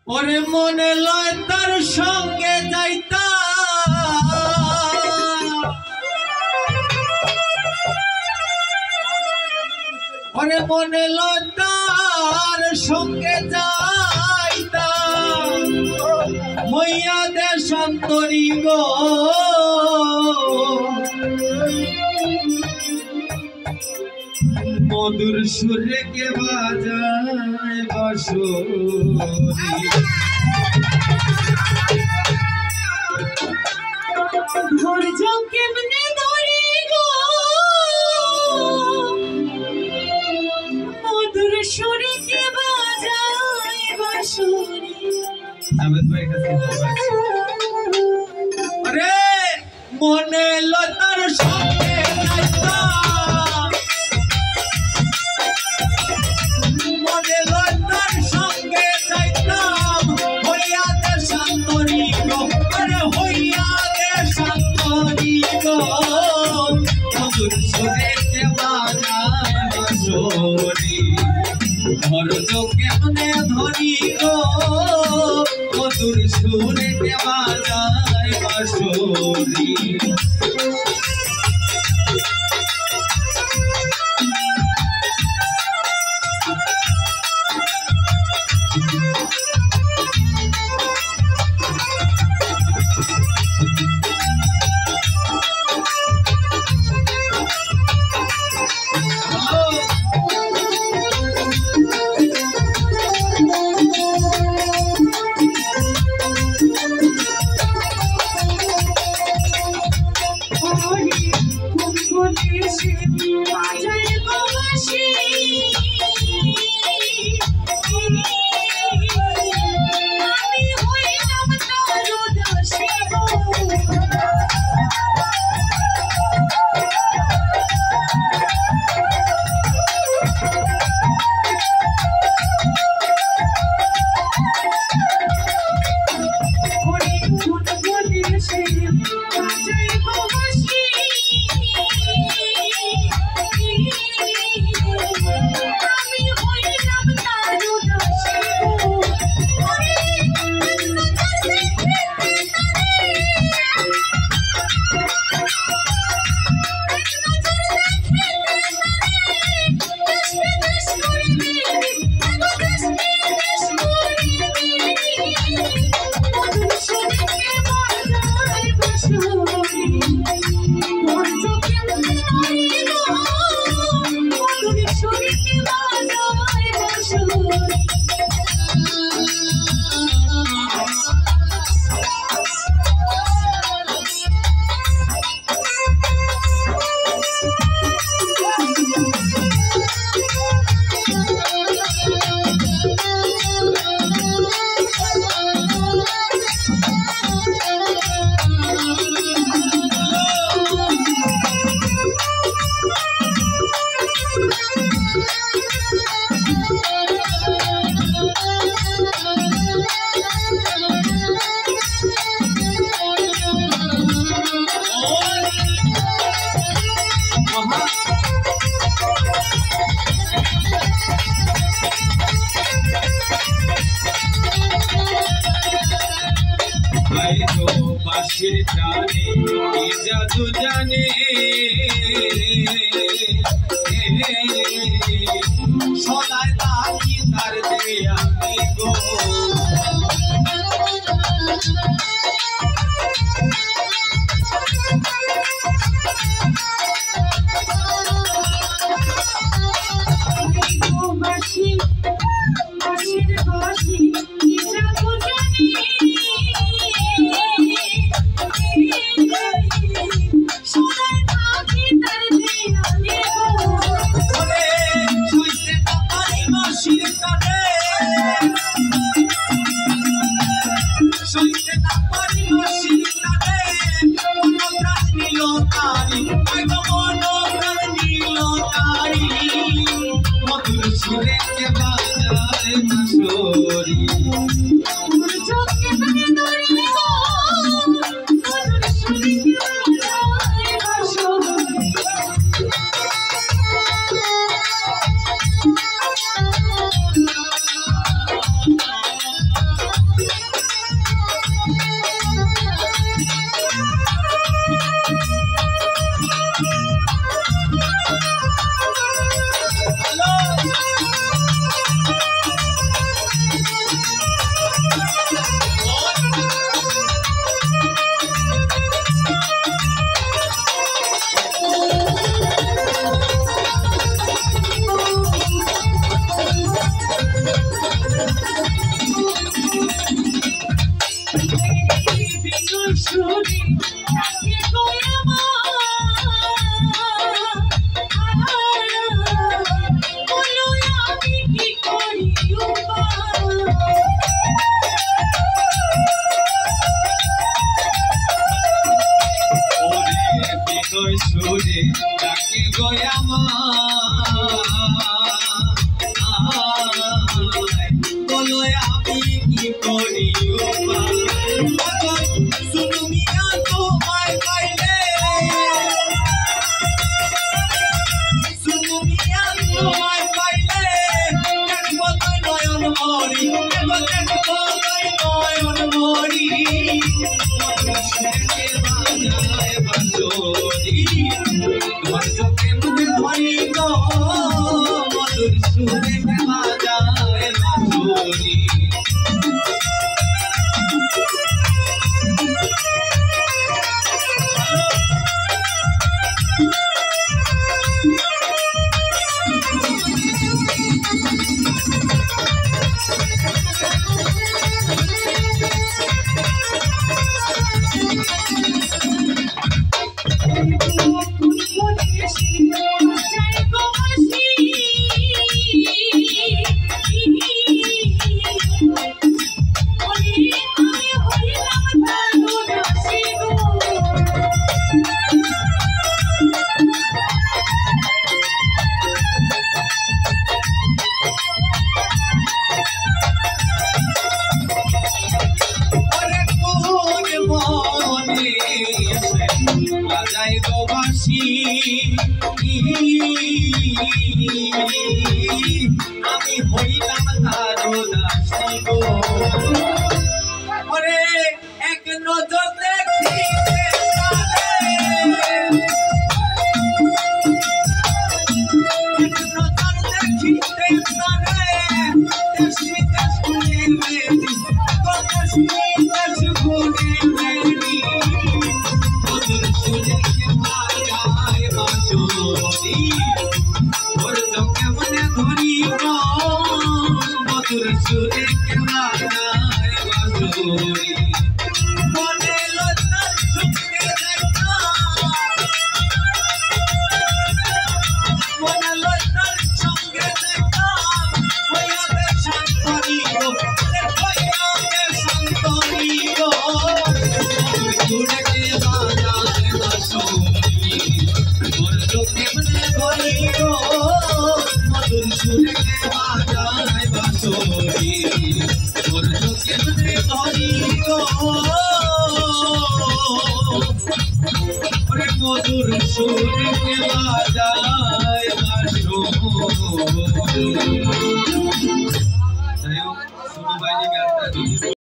ওরে মনে লয় তার সঙ্গে যাইতা ওরে মনে লয় তার সঙ্গে যাইতা মইয়া দেশান্তরি গো মধুর সুরে কে বাজায় বাঁশরি ধৈর্য কেমনে ধরি গো মধুর সুরে কে বাজায় বাঁশরি আরে মনে লতার সঙ্গে যাইতা মনে লতার সঙ্গে যাইতাম হইয়া দেশান্তরি গো আরে হইয়া দেশান্তরি গো মধুর সুরে কে বাজায় বাঁশরি ধৈর্য কেমনে ধরি গো মধুর সুরে কে বাজায় বাঁশরি বাঁশির টানে কি জাদু জানে সদায় তাকি তার দেয়া গো Should I talk in that day? সুরে ডাকে গয়া মা বলো আমি কি করি শুনু মিয়া তোমায় পাইলে শুনু মিয়া তোমায় পাইলে দেখবো তুই নয়ন মরি দেখবো নয়ন মরি তোমার চোখে মুখে ধরি গো মধুর সুরে বাজায় বাঁশরি আমি হইলাম তারো দাসী গো ওরে এক নজর দেখিতে এক নজর দেখিতে পারে দেশমি দেশ গুনে মেরি দেশমি দেশ গুনে মেরি মধুর সুরে বাজায় বাঁশরি ওর চোখে মনে ধরি গো মধুর সুরে বাজায় বাঁশরি মনে লজ্জার চোখে দেখতাম মনে লজ্জার সঙ্গে দেখতাম হইয়াবে শান্তরি গো হইয়াবে শান্তরি গো মধুর সুরে বাজায় বাঁশরি ওর চোখে মনে ধরি গো মধুর সুরে বাজায় বাঁশরি ওর চোখে মনে ধরি গো ওরে মধুর সুরে বাজায় বাঁশরি। যাই হোক শুরু বাইরে গানটা